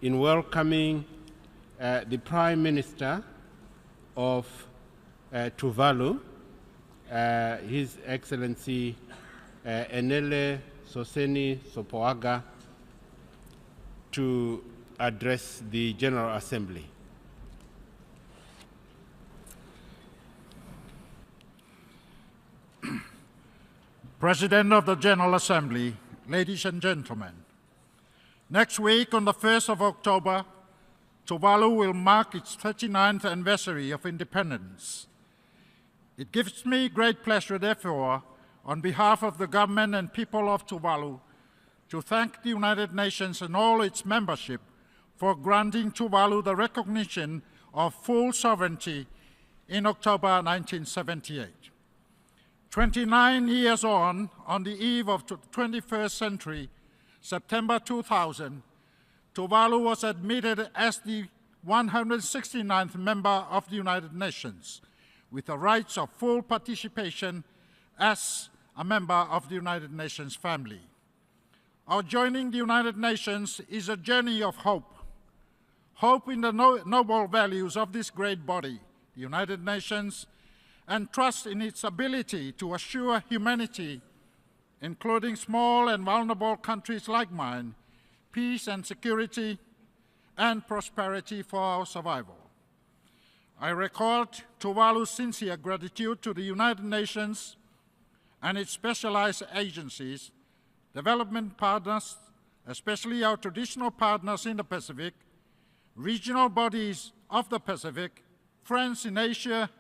in welcoming the Prime Minister of Tuvalu, His Excellency Enele Soseni Sopoaga, to address the General Assembly. President of the General Assembly, ladies and gentlemen, next week on the 1st of October, Tuvalu will mark its 39th anniversary of independence. It gives me great pleasure, therefore, on behalf of the government and people of Tuvalu, to thank the United Nations and all its membership for granting Tuvalu the recognition of full sovereignty in October 1978. 29 years on the eve of the 21st century, September 2000, Tuvalu was admitted as the 169th member of the United Nations, with the rights of full participation as a member of the United Nations family. Our joining the United Nations is a journey of hope. Hope in the noble values of this great body, the United Nations, and trust in its ability to assure humanity, including small and vulnerable countries like mine, peace and security and prosperity for our survival. I record Tuvalu's sincere gratitude to the United Nations and its specialized agencies, development partners, especially our traditional partners in the Pacific, regional bodies of the Pacific, friends in Asia,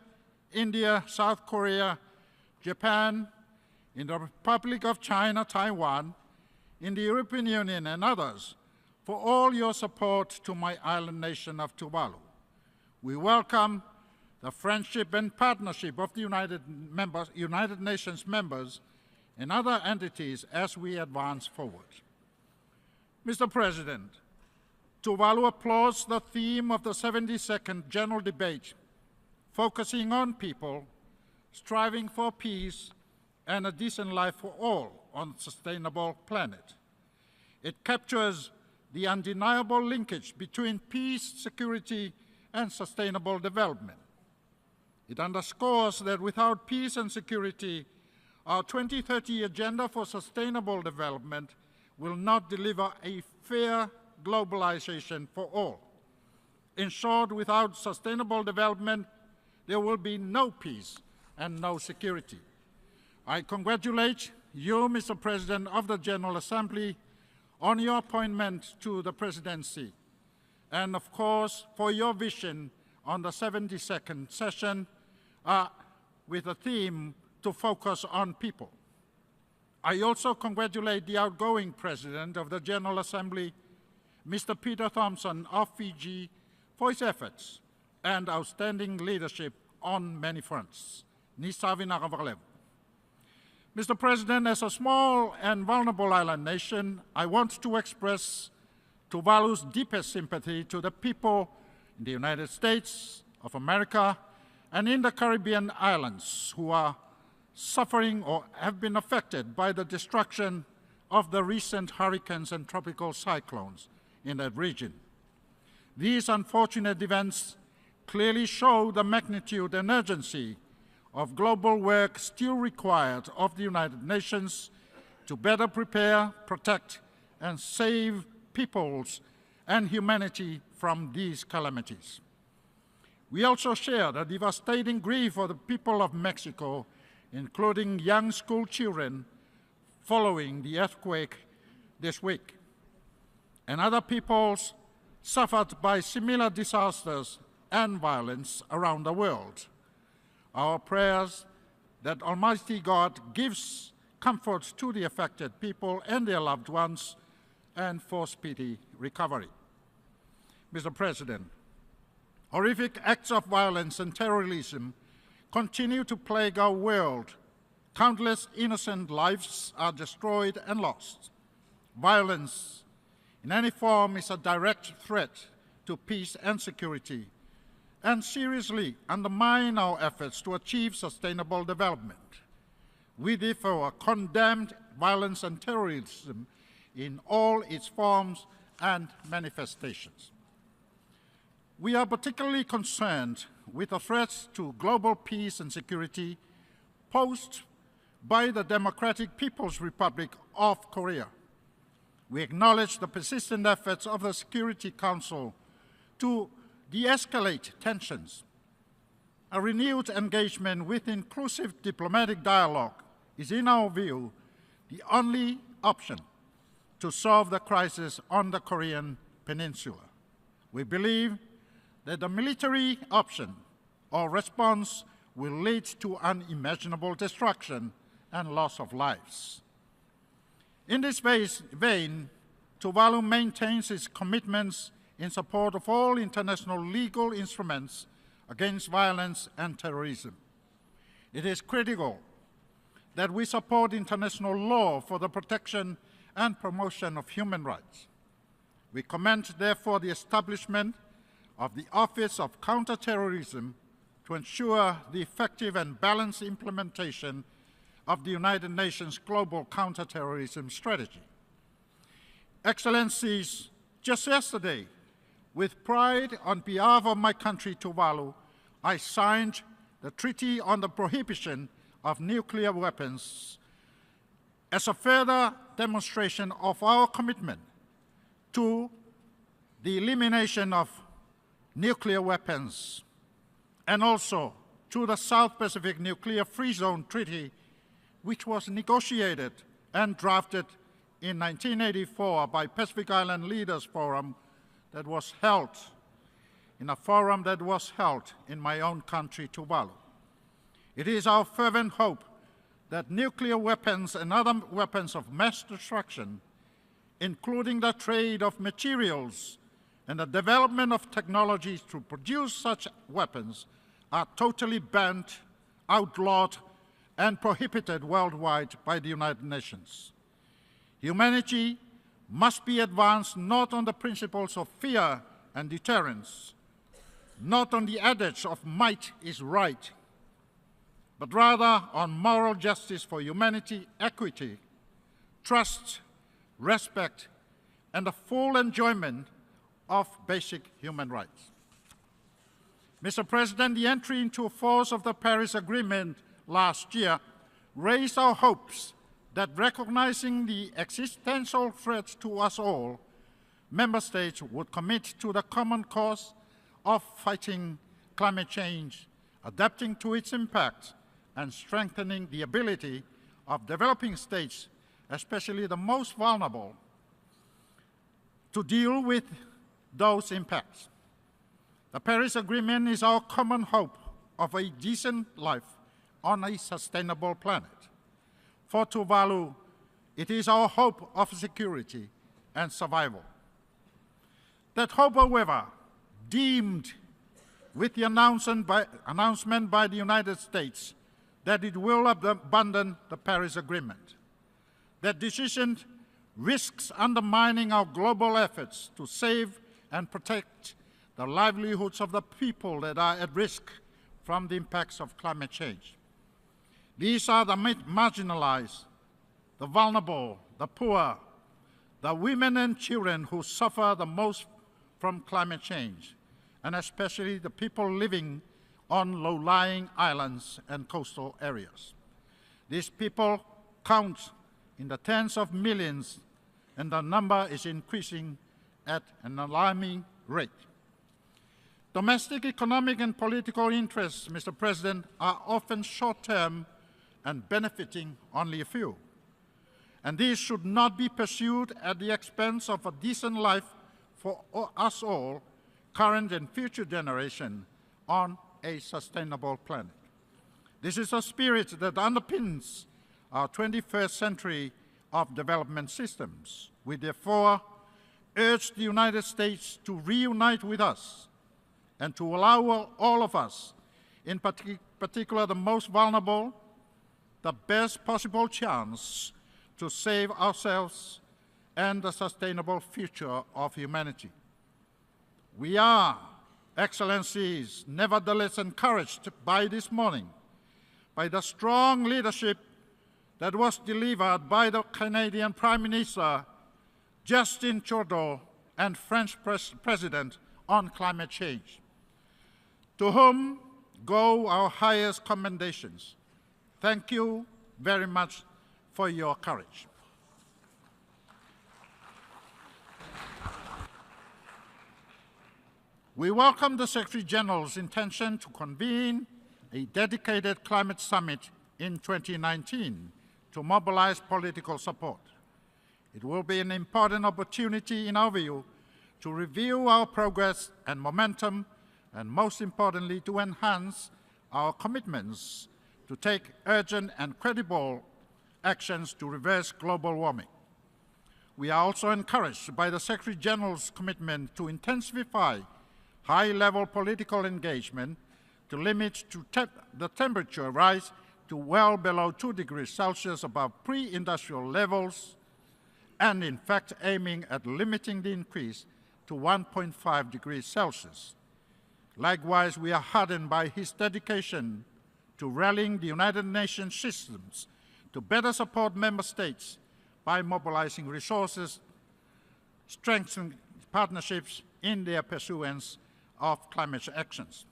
India, South Korea, Japan, in the Republic of China, Taiwan, in the European Union and others, for all your support to my island nation of Tuvalu. We welcome the friendship and partnership of the United Nations members and other entities as we advance forward. Mr. President, Tuvalu applauds the theme of the 72nd General Debate, focusing on people, striving for peace and a decent life for all on a sustainable planet. It captures the undeniable linkage between peace, security, and sustainable development. It underscores that without peace and security, our 2030 Agenda for Sustainable Development will not deliver a fair globalization for all. In short, without sustainable development, there will be no peace and no security. I congratulate you, Mr. President of the General Assembly, on your appointment to the presidency, and of course, for your vision on the 72nd session with a theme to focus on people. I also congratulate the outgoing President of the General Assembly, Mr. Peter Thompson of Fiji, for his efforts and outstanding leadership on many fronts. Mr. President, as a small and vulnerable island nation, I want to express Tuvalu's deepest sympathy to the people in the United States of America and in the Caribbean islands who are suffering or have been affected by the destruction of the recent hurricanes and tropical cyclones in that region. These unfortunate events clearly show the magnitude and urgency of global work still required of the United Nations to better prepare, protect, and save peoples and humanity from these calamities. We also share the devastating grief for the people of Mexico, including young school children, following the earthquake this week, and other peoples suffered by similar disasters and violence around the world. Our prayers that Almighty God gives comfort to the affected people and their loved ones and for speedy recovery. Mr. President, horrific acts of violence and terrorism continue to plague our world. Countless innocent lives are destroyed and lost. Violence in any form is a direct threat to peace and security, and seriously undermine our efforts to achieve sustainable development. We therefore condemn violence and terrorism in all its forms and manifestations. We are particularly concerned with the threats to global peace and security posed by the Democratic People's Republic of Korea. We acknowledge the persistent efforts of the Security Council to de-escalate tensions. A renewed engagement with inclusive diplomatic dialogue is, in our view, the only option to solve the crisis on the Korean Peninsula. We believe that the military option or response will lead to unimaginable destruction and loss of lives. In this vein, Tuvalu maintains its commitments in support of all international legal instruments against violence and terrorism. It is critical that we support international law for the protection and promotion of human rights. We commend, therefore, the establishment of the Office of Counterterrorism to ensure the effective and balanced implementation of the United Nations Global Counterterrorism Strategy. Excellencies, just yesterday, with pride on behalf of my country, Tuvalu, I signed the Treaty on the Prohibition of Nuclear Weapons as a further demonstration of our commitment to the elimination of nuclear weapons, and also to the South Pacific Nuclear Free Zone Treaty, which was negotiated and drafted in 1984 by Pacific Island Leaders Forum that was held in my own country, Tuvalu. It is our fervent hope that nuclear weapons and other weapons of mass destruction, including the trade of materials and the development of technologies to produce such weapons, are totally banned, outlawed, and prohibited worldwide by the United Nations. Humanity must be advanced not on the principles of fear and deterrence, not on the adage of might is right, but rather on moral justice for humanity, equity, trust, respect, and the full enjoyment of basic human rights. Mr. President, the entry into force of the Paris Agreement last year raised our hopes that, recognizing the existential threats to us all, member states would commit to the common cause of fighting climate change, adapting to its impact, and strengthening the ability of developing states, especially the most vulnerable, to deal with those impacts. The Paris Agreement is our common hope of a decent life on a sustainable planet. For Tuvalu, it is our hope of security and survival. That hope, however, dimmed with the announcement by the United States that it will abandon the Paris Agreement. That decision risks undermining our global efforts to save and protect the livelihoods of the people that are at risk from the impacts of climate change. These are the marginalized, the vulnerable, the poor, the women and children who suffer the most from climate change, and especially the people living on low-lying islands and coastal areas. These people count in the tens of millions, and the number is increasing at an alarming rate. Domestic economic and political interests, Mr. President, are often short-term and benefiting only a few. And these should not be pursued at the expense of a decent life for us all, current and future generations, on a sustainable planet. This is a spirit that underpins our 21st century of development systems. We therefore urge the United States to reunite with us and to allow all of us, in particular the most vulnerable, the best possible chance to save ourselves and the sustainable future of humanity. We are, Excellencies, nevertheless encouraged by this morning, by the strong leadership that was delivered by the Canadian Prime Minister Justin Trudeau and French president on climate change, to whom go our highest commendations. Thank you very much for your courage. We welcome the Secretary General's intention to convene a dedicated climate summit in 2019 to mobilize political support. It will be an important opportunity, in our view, to review our progress and momentum, and most importantly, to enhance our commitments to take urgent and credible actions to reverse global warming. We are also encouraged by the Secretary General's commitment to intensify high-level political engagement to limit the temperature rise to well below 2 degrees Celsius above pre-industrial levels, and in fact aiming at limiting the increase to 1.5 degrees Celsius. Likewise, we are heartened by his dedication to rallying the United Nations systems to better support member states by mobilizing resources, strengthening partnerships in their pursuance of climate actions.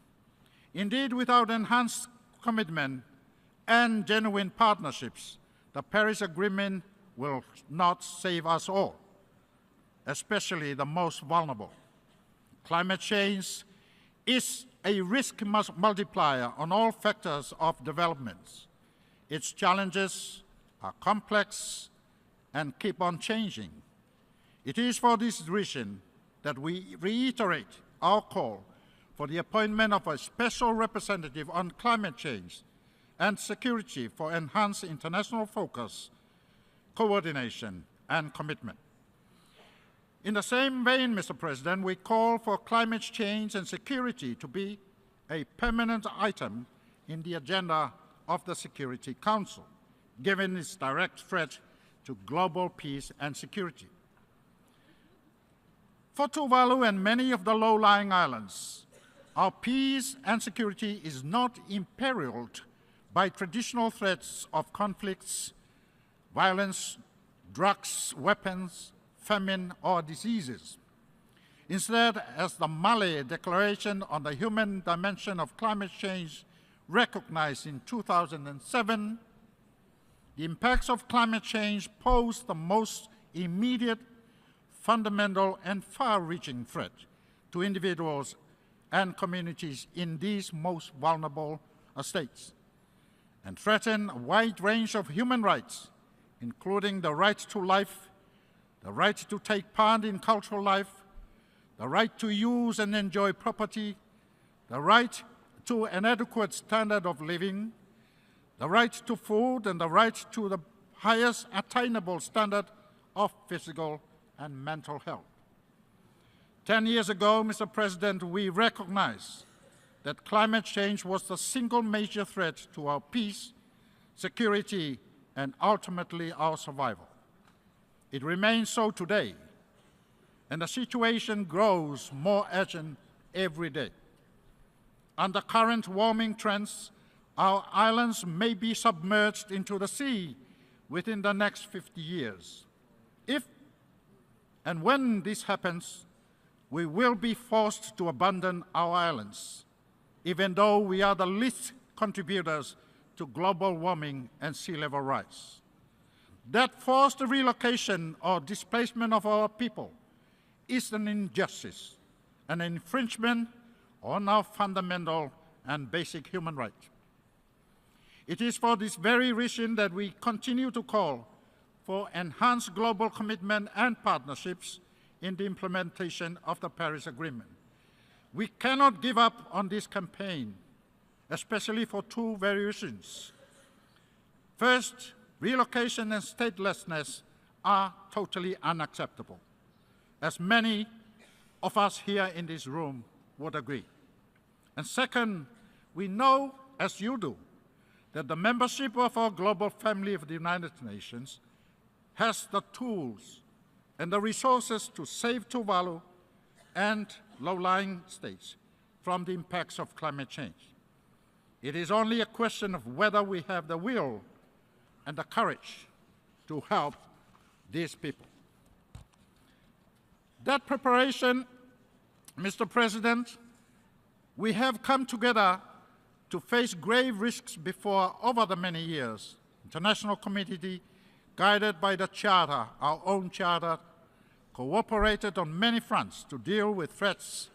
Indeed, without enhanced commitment and genuine partnerships, the Paris Agreement will not save us all, especially the most vulnerable. Climate change is a risk multiplier on all factors of development. Its challenges are complex and keep on changing. It is for this reason that we reiterate our call for the appointment of a special representative on climate change and security for enhanced international focus, coordination, and commitment. In the same vein, Mr. President, we call for climate change and security to be a permanent item in the agenda of the Security Council, given its direct threat to global peace and security. For Tuvalu and many of the low-lying islands, our peace and security is not imperiled by traditional threats of conflicts, violence, drugs, weapons, famine, or diseases. Instead, as the Malé Declaration on the Human Dimension of Climate Change recognized in 2007, the impacts of climate change pose the most immediate, fundamental, and far-reaching threat to individuals and communities in these most vulnerable states, and threaten a wide range of human rights, including the right to life, the right to take part in cultural life, the right to use and enjoy property, the right to an adequate standard of living, the right to food, and the right to the highest attainable standard of physical and mental health. 10 years ago, Mr. President, we recognized that climate change was the single major threat to our peace, security, and ultimately our survival. It remains so today, and the situation grows more urgent every day. Under current warming trends, our islands may be submerged into the sea within the next 50 years. If and when this happens, we will be forced to abandon our islands, even though we are the least contributors to global warming and sea level rise. That forced relocation or displacement of our people is an injustice, an infringement on our fundamental and basic human rights. It is for this very reason that we continue to call for enhanced global commitment and partnerships in the implementation of the Paris Agreement. We cannot give up on this campaign, especially for two very reasons. First, relocation and statelessness are totally unacceptable, as many of us here in this room would agree. And second, we know, as you do, that the membership of our global family of the United Nations has the tools and the resources to save Tuvalu and low-lying states from the impacts of climate change. It is only a question of whether we have the will and the courage to help these people. That preparation, Mr. President, we have come together to face grave risks before over the many years. International community, guided by the Charter, our own Charter, cooperated on many fronts to deal with threats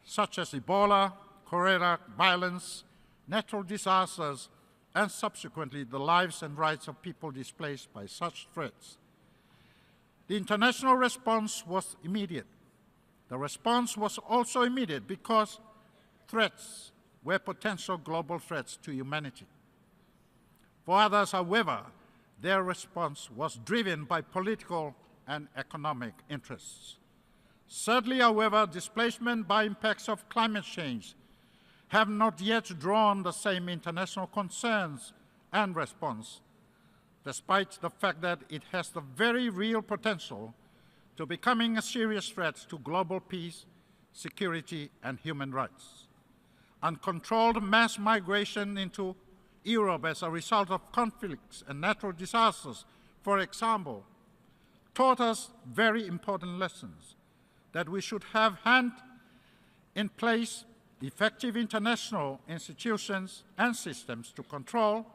such as Ebola, cholera, violence, natural disasters, and subsequently the lives and rights of people displaced by such threats. The international response was immediate. The response was also immediate because threats were potential global threats to humanity. For others, however, their response was driven by political and economic interests. Sadly, however, displacement by impacts of climate change have not yet drawn the same international concerns and response, despite the fact that it has the very real potential to becoming a serious threat to global peace, security, and human rights. Uncontrolled mass migration into Europe as a result of conflicts and natural disasters, for example, taught us very important lessons that we should have hand in place effective international institutions and systems to control,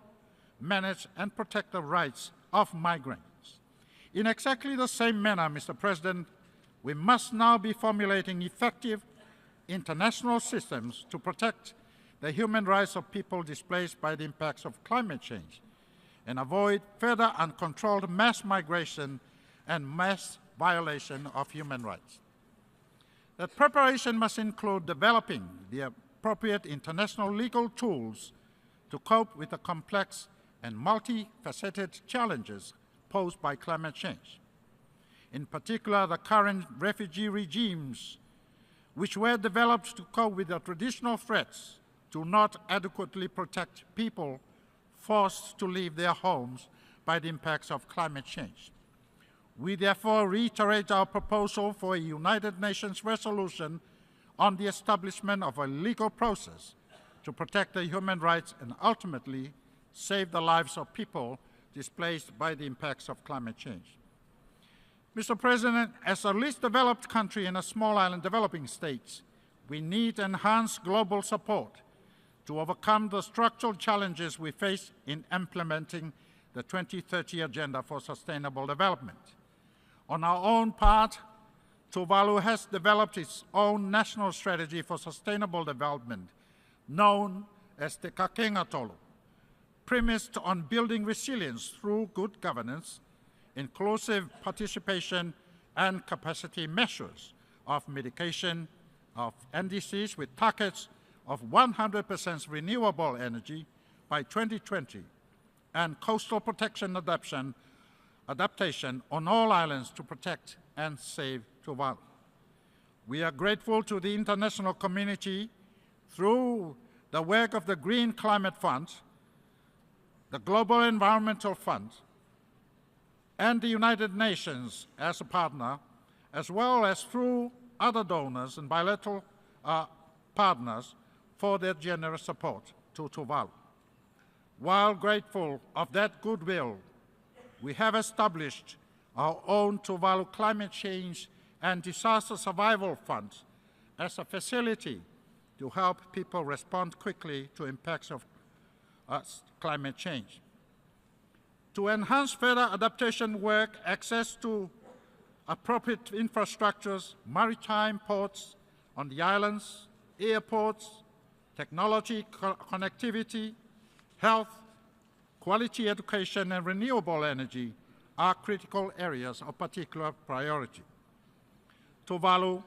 manage, and protect the rights of migrants. In exactly the same manner, Mr. President, we must now be formulating effective international systems to protect the human rights of people displaced by the impacts of climate change and avoid further uncontrolled mass migration and mass violation of human rights. That preparation must include developing the appropriate international legal tools to cope with the complex and multifaceted challenges posed by climate change. In particular, the current refugee regimes, which were developed to cope with the traditional threats, do not adequately protect people forced to leave their homes by the impacts of climate change. We therefore reiterate our proposal for a United Nations resolution on the establishment of a legal process to protect the human rights and ultimately save the lives of people displaced by the impacts of climate change. Mr. President, as a least developed country in a small island developing states, we need enhanced global support to overcome the structural challenges we face in implementing the 2030 Agenda for Sustainable Development. On our own part, Tuvalu has developed its own national strategy for sustainable development, known as the Kakenga Tolu, premised on building resilience through good governance, inclusive participation, and capacity measures of mitigation of NDCs with targets of 100% renewable energy by 2020 and coastal protection adaptation on all islands to protect and save Tuvalu. We are grateful to the international community through the work of the Green Climate Fund, the Global Environmental Fund, and the United Nations as a partner, as well as through other donors and bilateral partners for their generous support to Tuvalu. While grateful of that goodwill, we have established our own Tuvalu Climate Change and Disaster Survival Fund as a facility to help people respond quickly to impacts of climate change. To enhance further adaptation work, access to appropriate infrastructures, maritime ports on the islands, airports, technology connectivity, health, quality education, and renewable energy are critical areas of particular priority. Tuvalu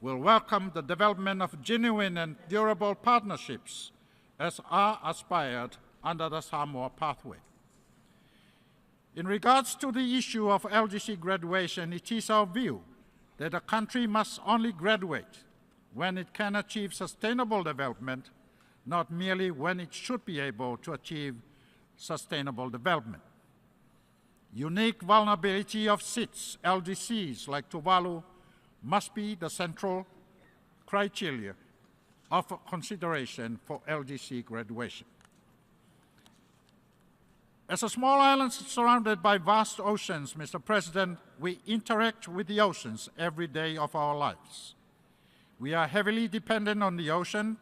will welcome the development of genuine and durable partnerships as are aspired under the Samoa pathway. In regards to the issue of LDC graduation, it is our view that a country must only graduate when it can achieve sustainable development, not merely when it should be able to achieve sustainable development. Unique vulnerability of SIDS, LDCs like Tuvalu, must be the central criteria of consideration for LDC graduation. As a small island surrounded by vast oceans, Mr. President, we interact with the oceans every day of our lives. We are heavily dependent on the ocean.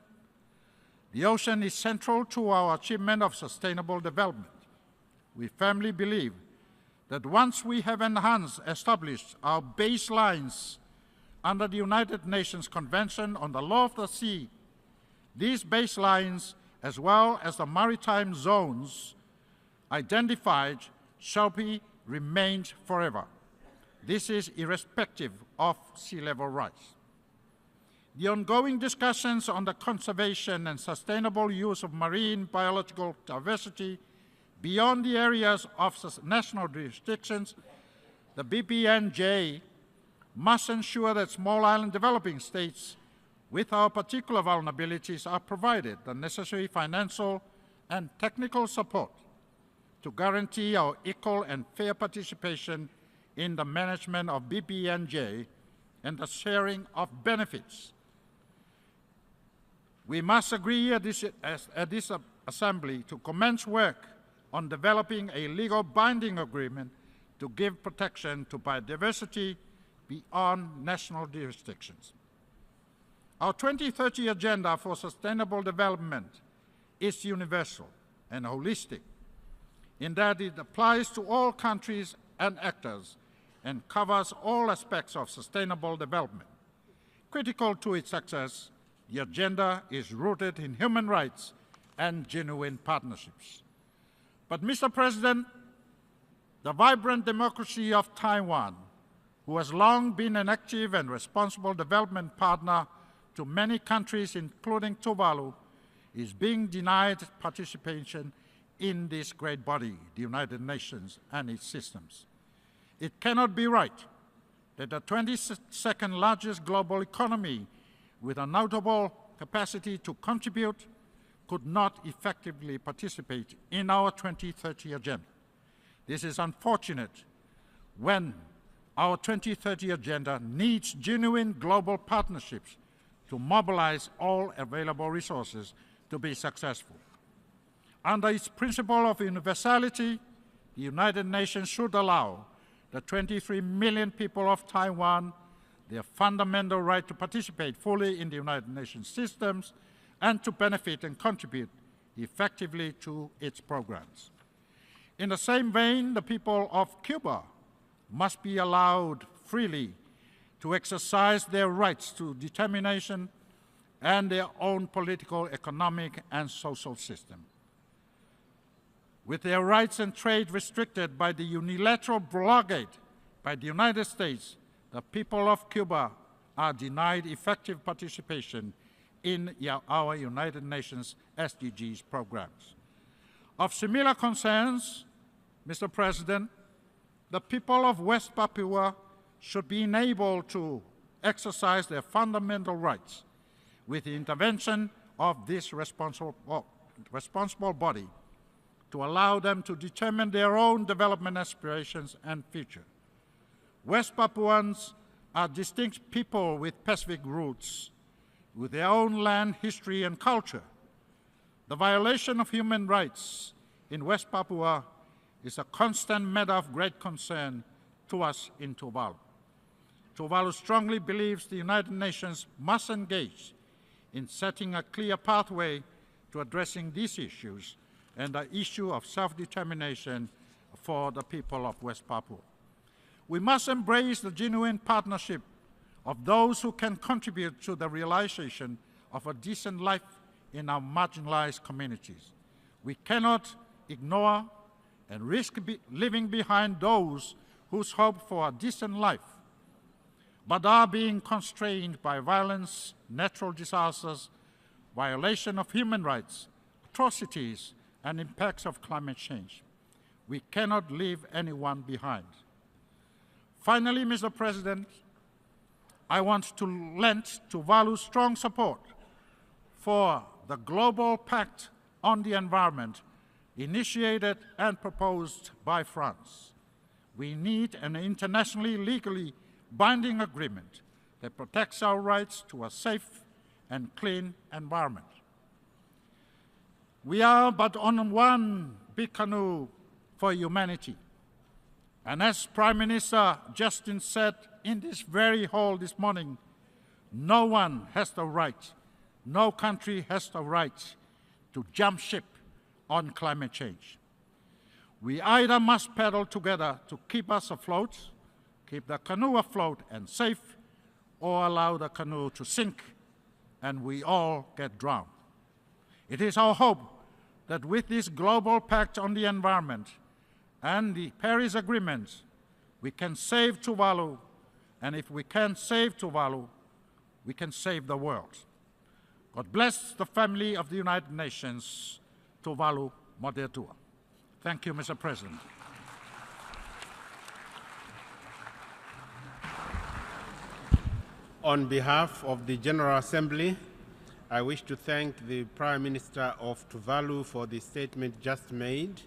The ocean is central to our achievement of sustainable development. We firmly believe that once we have established our baselines under the United Nations Convention on the Law of the Sea, these baselines, as well as the maritime zones identified, shall be remained forever. This is irrespective of sea level rise. The ongoing discussions on the conservation and sustainable use of marine biological diversity beyond the areas of national jurisdictions, the BBNJ must ensure that small island developing states with our particular vulnerabilities are provided the necessary financial and technical support to guarantee our equal and fair participation in the management of BBNJ and the sharing of benefits. We must agree at this Assembly to commence work on developing a legal binding agreement to give protection to biodiversity beyond national jurisdictions. Our 2030 Agenda for Sustainable Development is universal and holistic in that it applies to all countries and actors and covers all aspects of sustainable development. Critical to its success, the agenda is rooted in human rights and genuine partnerships. But, Mr. President, the vibrant democracy of Taiwan, who has long been an active and responsible development partner to many countries, including Tuvalu, is being denied participation in this great body, the United Nations and its systems. It cannot be right that the 22nd largest global economy with a notable capacity to contribute could not effectively participate in our 2030 agenda. This is unfortunate when our 2030 agenda needs genuine global partnerships to mobilize all available resources to be successful. Under its principle of universality, the United Nations should allow the 23 million people of Taiwan their fundamental right to participate fully in the United Nations systems and to benefit and contribute effectively to its programs. In the same vein, the people of Cuba must be allowed freely to exercise their rights to determination and their own political, economic, and social system. With their rights and trade restricted by the unilateral blockade by the United States, the people of Cuba are denied effective participation in our United Nations SDGs programs. Of similar concerns, Mr. President, the people of West Papua should be enabled to exercise their fundamental rights with the intervention of this responsible body to allow them to determine their own development aspirations and future. West Papuans are distinct people with Pacific roots, with their own land, history, and culture. The violation of human rights in West Papua is a constant matter of great concern to us in Tuvalu. Tuvalu strongly believes the United Nations must engage in setting a clear pathway to addressing these issues and the issue of self-determination for the people of West Papua. We must embrace the genuine partnership of those who can contribute to the realization of a decent life in our marginalized communities. We cannot ignore and risk living behind those whose hope for a decent life, but are being constrained by violence, natural disasters, violation of human rights, atrocities, and impacts of climate change. We cannot leave anyone behind. Finally, Mr. President, I want to lend Tuvalu strong support for the Global Pact on the Environment initiated and proposed by France. We need an internationally legally binding agreement that protects our rights to a safe and clean environment. We are but on one big canoe for humanity. And as Prime Minister Justin said in this very hall this morning, no one has the right, no country has the right to jump ship on climate change. We either must paddle together to keep us afloat, keep the canoe afloat and safe, or allow the canoe to sink and we all get drowned. It is our hope that with this global pact on the environment and the Paris Agreement, we can save Tuvalu, and if we can save Tuvalu, we can save the world. God bless the family of the United Nations. Tuvalu Moderatua. Thank you, Mr. President. On behalf of the General Assembly, I wish to thank the Prime Minister of Tuvalu for the statement just made